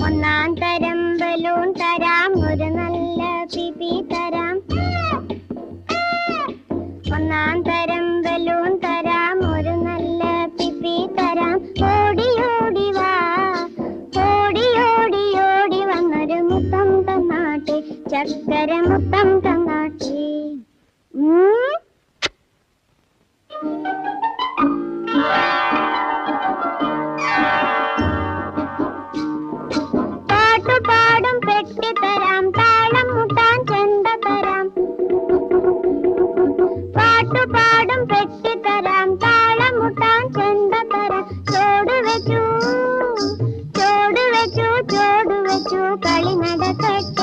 ഒന്നാം തരം ബലൂൺ തരാം, ഒരു നല്ല പിപി തരാം. ഒന്നാം തരം ബലൂൺ തരാം, ഒരു നല്ല പിപി തരാം. ഓടി ഓടി വാ, ഓടി ഓടി ഓടി വന്നൊരു മുത്തം തന്നാട്ടെ, ചക്കര മുത്തം തന്നാട്ടെ. പാട്ടുപാടും പെട്ടി തരാം, താളം മുട്ടാൻ ചെണ്ട തരാം. പാട്ടുപാടും പെട്ടി തരാം, താളം മുട്ടാൻ ചെണ്ട തരാം. ചോട് വെച്ചു ചോട് വെച്ചു ചോട് വെച്ചു കളി നടക്കട്ടെ.